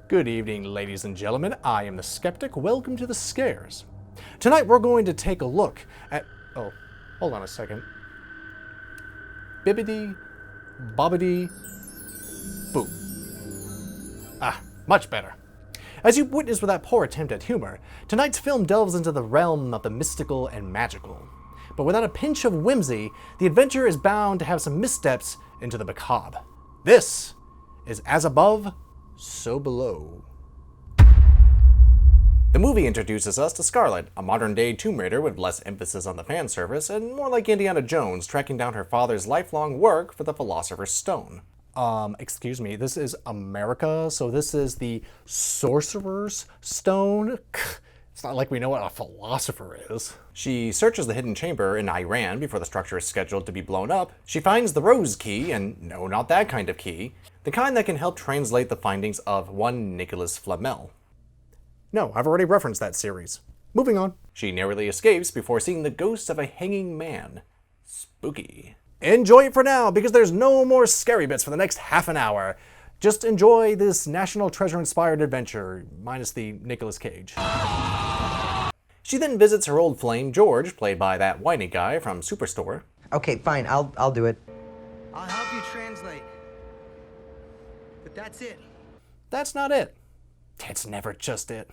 Good evening, ladies and gentlemen. I am the Skeptic. Welcome to the Scares. Tonight we're going to take a look at... Oh, hold on a second. Bibbidi, bobbidi, boo. Ah, much better. As you've witnessed with that poor attempt at humor, tonight's film delves into the realm of the mystical and magical. But without a pinch of whimsy, the adventure is bound to have some missteps into the macabre. This is As Above, So Below. The movie introduces us to Scarlet, a modern-day Tomb Raider with less emphasis on the fan service and more like Indiana Jones tracking down her father's lifelong work for the Philosopher's Stone. Excuse me, this is America, so this is the Sorcerer's Stone? It's not like we know what a philosopher is. She searches the hidden chamber in Iran before the structure is scheduled to be blown up. She finds the Rose Key, and no, not that kind of key. The kind that can help translate the findings of one Nicholas Flamel. No, I've already referenced that series. Moving on. She narrowly escapes before seeing the ghost of a hanging man. Spooky. Enjoy it for now, because there's no more scary bits for the next half an hour. Just enjoy this National Treasure-inspired adventure, minus the Nicolas Cage. She then visits her old flame, George, played by that whiny guy from Superstore. Okay, fine, I'll do it. I'll help you translate. But that's it. That's not it. It's never just it.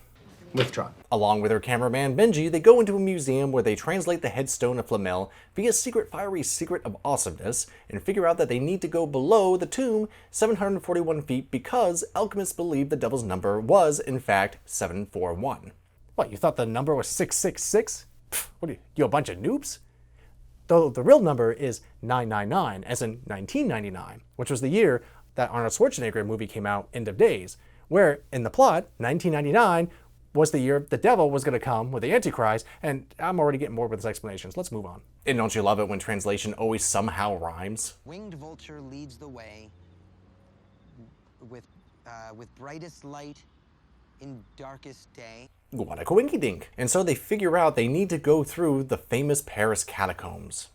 Withdraw. Along with her cameraman Benji, they go into a museum where they translate the headstone of Flamel via secret fiery secret of awesomeness and figure out that they need to go below the tomb 741 feet because alchemists believe the devil's number was, in fact, 741. What, you thought the number was 666? What are you a bunch of noobs? Though the real number is 999, as in 1999, which was the year that Arnold Schwarzenegger movie came out, End of Days, where, in the plot, 1999 was the year the devil was going to come with the Antichrist, and I'm already getting bored with his explanations. Let's move on. And don't you love it when translation always somehow rhymes? Winged vulture leads the way with brightest light in darkest day. What a coinkydink. And so they figure out they need to go through the famous Paris Catacombs.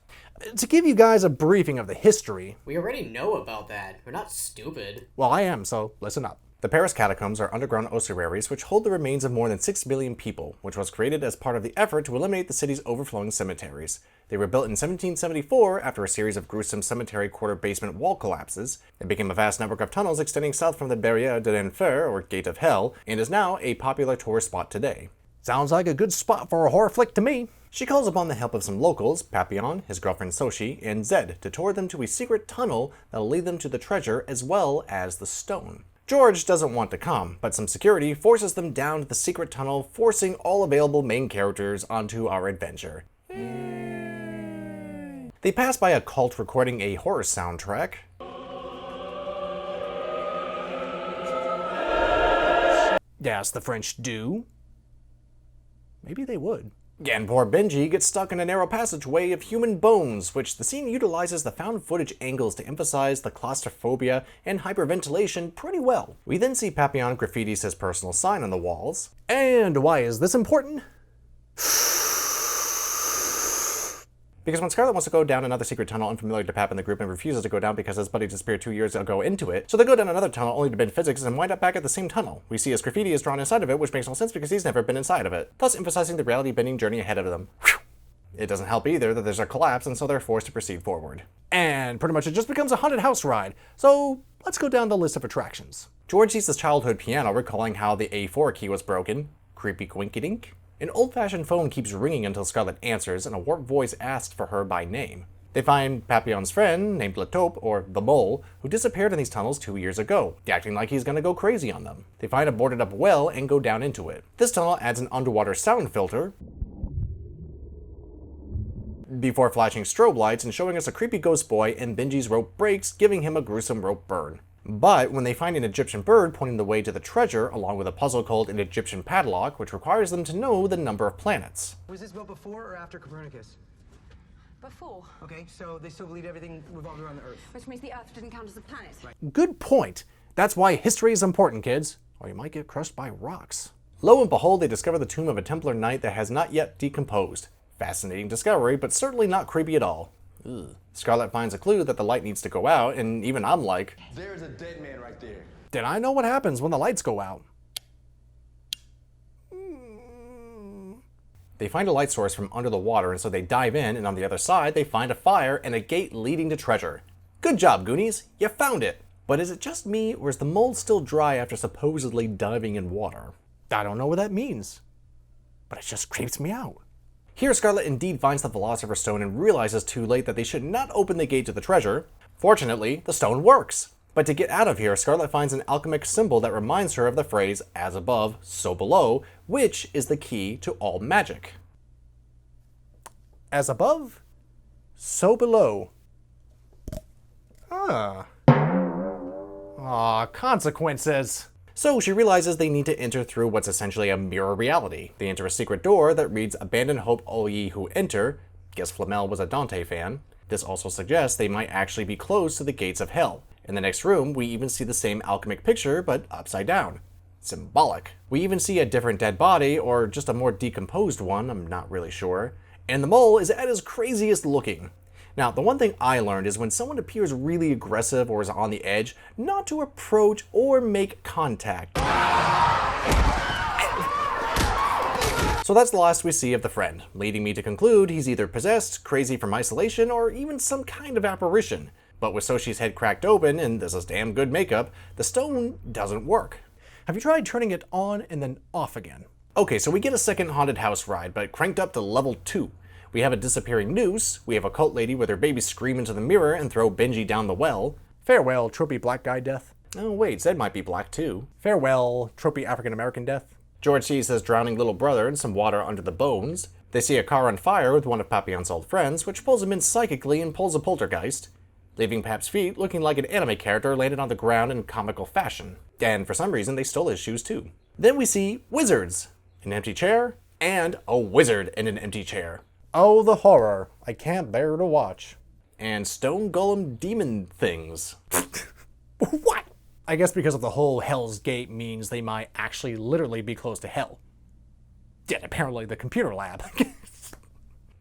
To give you guys a briefing of the history... We already know about that. We're not stupid. Well, I am, so listen up. The Paris Catacombs are underground ossuaries which hold the remains of more than 6 billion people, which was created as part of the effort to eliminate the city's overflowing cemeteries. They were built in 1774 after a series of gruesome cemetery quarter basement wall collapses. It became a vast network of tunnels extending south from the Barrière de l'Enfer, or Gate of Hell, and is now a popular tourist spot today. Sounds like a good spot for a horror flick to me. She calls upon the help of some locals, Papillon, his girlfriend Soshi, and Zed, to tour them to a secret tunnel that'll lead them to the treasure as well as the stone. George doesn't want to come, but some security forces them down to the secret tunnel, forcing all available main characters onto our adventure. They pass by a cult recording a horror soundtrack. Yes, the French do. Maybe they would. And poor Benji gets stuck in a narrow passageway of human bones, which the scene utilizes the found footage angles to emphasize the claustrophobia and hyperventilation pretty well. We then see Papillon graffitis his personal sign on the walls. And why is this important? Because when Scarlet wants to go down another secret tunnel unfamiliar to Pap and the group and refuses to go down because his buddy disappeared 2 years ago into it, so they go down another tunnel only to bend physics and wind up back at the same tunnel. We see his graffiti is drawn inside of it, which makes no sense because he's never been inside of it, thus emphasizing the reality-bending journey ahead of them. Whew. It doesn't help either that there's a collapse, and so they're forced to proceed forward. And pretty much it just becomes a haunted house ride, so let's go down the list of attractions. George sees his childhood piano, recalling how the A4 key was broken. Creepy coinkydink. An old-fashioned phone keeps ringing until Scarlet answers, and a warped voice asks for her by name. They find Papillon's friend, named Le Taupe, or the Mole, who disappeared in these tunnels 2 years ago, acting like he's gonna go crazy on them. They find a boarded-up well and go down into it. This tunnel adds an underwater sound filter, before flashing strobe lights and showing us a creepy ghost boy, and Benji's rope breaks, giving him a gruesome rope burn. But when they find an Egyptian bird pointing the way to the treasure, along with a puzzle called an Egyptian padlock, which requires them to know the number of planets. Was this built before or after Copernicus? Before. Okay, so they still believed everything revolved around the Earth. Which means the Earth didn't count as a planet. Right. Good point. That's why history is important, kids, or you might get crushed by rocks. Lo and behold, they discover the tomb of a Templar knight that has not yet decomposed. Fascinating discovery, but certainly not creepy at all. Ugh. Scarlet finds a clue that the light needs to go out, and even I'm like, there's a dead man right there. Did I know what happens when the lights go out? They find a light source from under the water, and so they dive in, and on the other side, they find a fire and a gate leading to treasure. Good job, Goonies! You found it! But is it just me, or is the mold still dry after supposedly diving in water? I don't know what that means, but it just creeps me out. Here, Scarlet indeed finds the Philosopher's Stone and realizes too late that they should not open the gate to the treasure. Fortunately, the stone works. But to get out of here, Scarlet finds an alchemic symbol that reminds her of the phrase, as above, so below, which is the key to all magic. As above, so below. Consequences. So she realizes they need to enter through what's essentially a mirror reality. They enter a secret door that reads, "Abandon hope, all ye who enter." Guess Flamel was a Dante fan. This also suggests they might actually be close to the gates of hell. In the next room, we even see the same alchemic picture, but upside down. Symbolic. We even see a different dead body, or just a more decomposed one, I'm not really sure. And the mole is at his craziest looking. Now, the one thing I learned is when someone appears really aggressive or is on the edge, not to approach or make contact. So that's the last we see of the friend, leading me to conclude he's either possessed, crazy from isolation, or even some kind of apparition. But with Soshi's head cracked open, and this is damn good makeup, the stone doesn't work. Have you tried turning it on and then off again? Okay, so we get a second haunted house ride, but cranked up to level 2. We have a disappearing noose, we have a cult lady with her baby scream into the mirror and throw Benji down the well. Farewell, tropey black guy death. Oh wait, Zed might be black too. Farewell, tropey African American death. George sees his drowning little brother and some water under the bones. They see a car on fire with one of Papillon's old friends, which pulls him in psychically and pulls a poltergeist, leaving Pap's feet looking like an anime character landed on the ground in comical fashion. And for some reason, they stole his shoes too. Then we see wizards, an empty chair, and a wizard in an empty chair. Oh, the horror. I can't bear to watch. And stone golem demon things. What? I guess because of the whole Hell's Gate means they might actually literally be close to hell. Yet apparently the computer lab.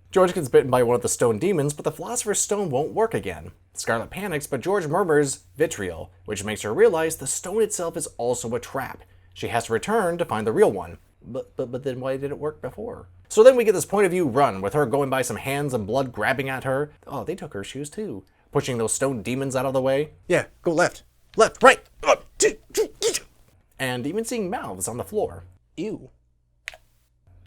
George gets bitten by one of the stone demons, but the Philosopher's Stone won't work again. Scarlet panics, but George murmurs vitriol, which makes her realize the stone itself is also a trap. She has to return to find the real one. But then why did it work before? So then we get this point of view run, with her going by some hands and blood grabbing at her. Oh, they took her shoes too. Pushing those stone demons out of the way. Yeah, go left. Left, right. And even seeing mouths on the floor. Ew.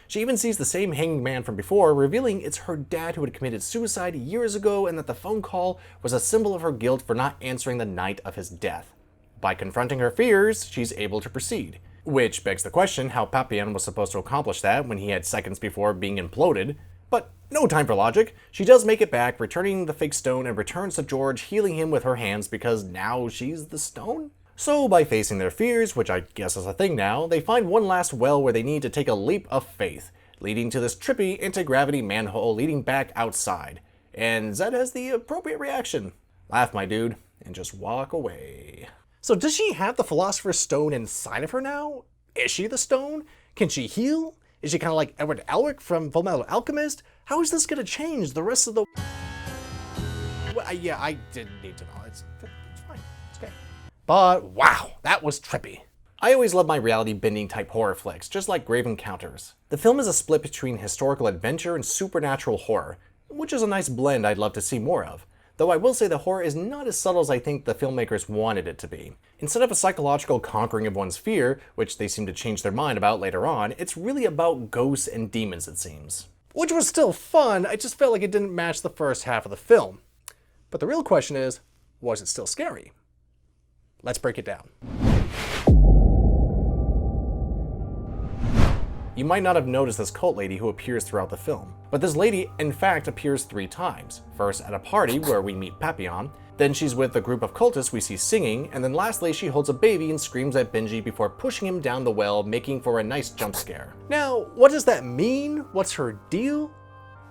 She even sees the same hanging man from before, revealing it's her dad who had committed suicide years ago and that the phone call was a symbol of her guilt for not answering the night of his death. By confronting her fears, she's able to proceed. Which begs the question how Papillon was supposed to accomplish that when he had seconds before being imploded. But no time for logic. She does make it back, returning the fake stone, and returns to George, healing him with her hands because now she's the stone? So by facing their fears, which I guess is a thing now, they find one last well where they need to take a leap of faith, leading to this trippy anti-gravity manhole leading back outside. And Zed has the appropriate reaction. Laugh, my dude, and just walk away. So does she have the Philosopher's Stone inside of her now? Is she the stone? Can she heal? Is she kind of like Edward Elric from Fullmetal Alchemist? How is this going to change the rest of the... Well, yeah, I didn't need to know. It's fine. It's okay. But wow, that was trippy. I always love my reality-bending type horror flicks, just like Grave Encounters. The film is a split between historical adventure and supernatural horror, which is a nice blend I'd love to see more of. Though I will say the horror is not as subtle as I think the filmmakers wanted it to be. Instead of a psychological conquering of one's fear, which they seem to change their mind about later on, it's really about ghosts and demons, it seems. Which was still fun, I just felt like it didn't match the first half of the film. But the real question is, was it still scary? Let's break it down. You might not have noticed this cult lady who appears throughout the film, but this lady in fact appears 3 times. First at a party where we meet Papillon, then she's with a group of cultists we see singing, and then lastly she holds a baby and screams at Benji before pushing him down the well, making for a nice jump scare. Now, what does that mean? What's her deal?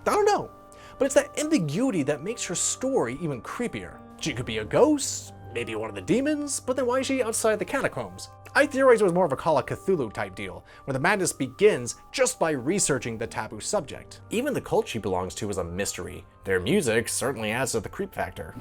I don't know, but it's that ambiguity that makes her story even creepier. She could be a ghost, maybe one of the demons, but then why is she outside the catacombs? I theorized it was more of a Call of Cthulhu type deal, where the madness begins just by researching the taboo subject. Even the cult she belongs to is a mystery. Their music certainly adds to the creep factor.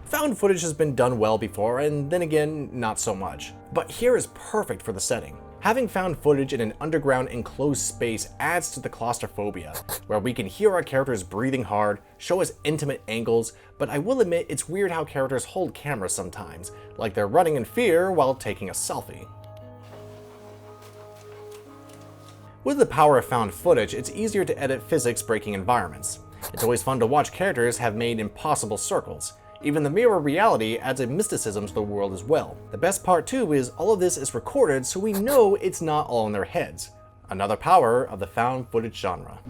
Found footage has been done well before, and then again, not so much. But here is perfect for the setting. Having found footage in an underground enclosed space adds to the claustrophobia, where we can hear our characters breathing hard, show us intimate angles, but I will admit it's weird how characters hold cameras sometimes, like they're running in fear while taking a selfie. With the power of found footage, it's easier to edit physics-breaking environments. It's always fun to watch characters have made impossible circles. Even the mirror reality adds a mysticism to the world as well. The best part too is all of this is recorded so we know it's not all in their heads. Another power of the found footage genre.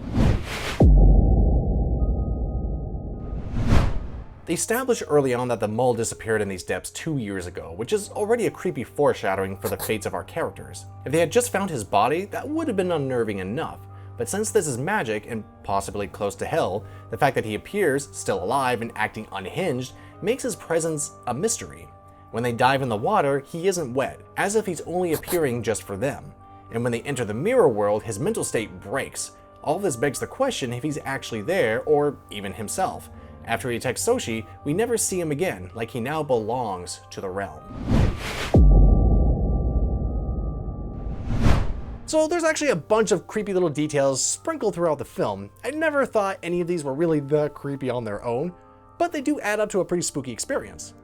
They established early on that the mole disappeared in these depths 2 years ago, which is already a creepy foreshadowing for the fates of our characters. If they had just found his body, that would have been unnerving enough. But since this is magic, and possibly close to hell, the fact that he appears, still alive and acting unhinged, makes his presence a mystery. When they dive in the water, he isn't wet, as if he's only appearing just for them. And when they enter the mirror world, his mental state breaks. All of this begs the question if he's actually there, or even himself. After he attacks Soshi, we never see him again, like he now belongs to the realm. So there's actually a bunch of creepy little details sprinkled throughout the film. I never thought any of these were really that creepy on their own, but they do add up to a pretty spooky experience.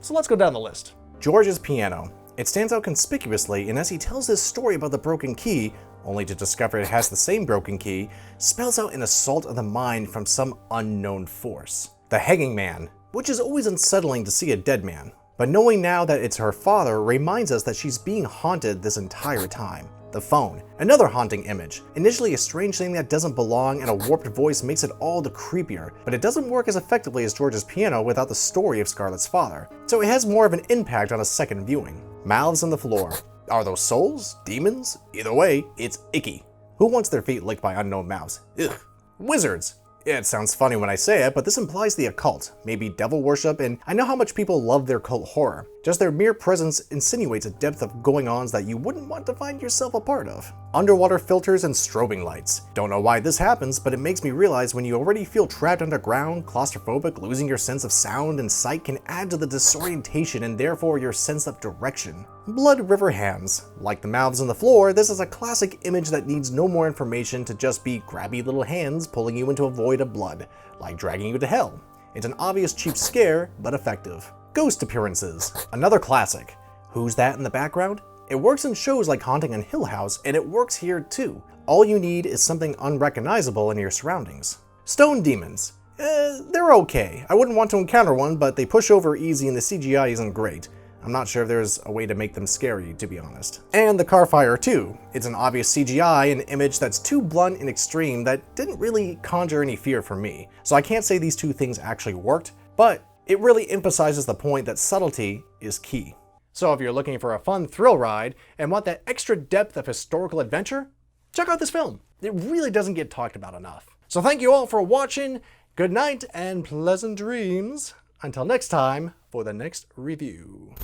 So let's go down the list. George's piano. It stands out conspicuously, and as he tells his story about the broken key, only to discover it has the same broken key, spells out an assault of the mind from some unknown force. The hanging man, which is always unsettling to see a dead man, but knowing now that it's her father reminds us that she's being haunted this entire time. The phone, another haunting image. Initially a strange thing that doesn't belong and a warped voice makes it all the creepier, but it doesn't work as effectively as George's piano without the story of Scarlett's father, so it has more of an impact on a second viewing. Mouths on the floor. Are those souls? Demons? Either way, it's icky. Who wants their feet licked by unknown mouths? Ugh. Wizards. Yeah, it sounds funny when I say it, but this implies the occult, maybe devil worship, and I know how much people love their cult horror. Just their mere presence insinuates a depth of going-ons that you wouldn't want to find yourself a part of. Underwater filters and strobing lights. Don't know why this happens, but it makes me realize when you already feel trapped underground, claustrophobic, losing your sense of sound and sight can add to the disorientation and therefore your sense of direction. Blood river hands. Like the mouths on the floor, this is a classic image that needs no more information to just be grabby little hands pulling you into a void of blood, like dragging you to hell. It's an obvious cheap scare, but effective. Ghost appearances. Another classic. Who's that in the background? It works in shows like Haunting on Hill House, and it works here too. All you need is something unrecognizable in your surroundings. Stone demons. They're okay. I wouldn't want to encounter one, but they push over easy and the CGI isn't great. I'm not sure if there's a way to make them scary, to be honest. And the car fire too. It's an obvious CGI, an image that's too blunt and extreme that didn't really conjure any fear for me. So I can't say these two things actually worked, but it really emphasizes the point that subtlety is key. So if you're looking for a fun thrill ride and want that extra depth of historical adventure, check out this film. It really doesn't get talked about enough. So thank you all for watching. Good night and pleasant dreams. Until next time for the next review.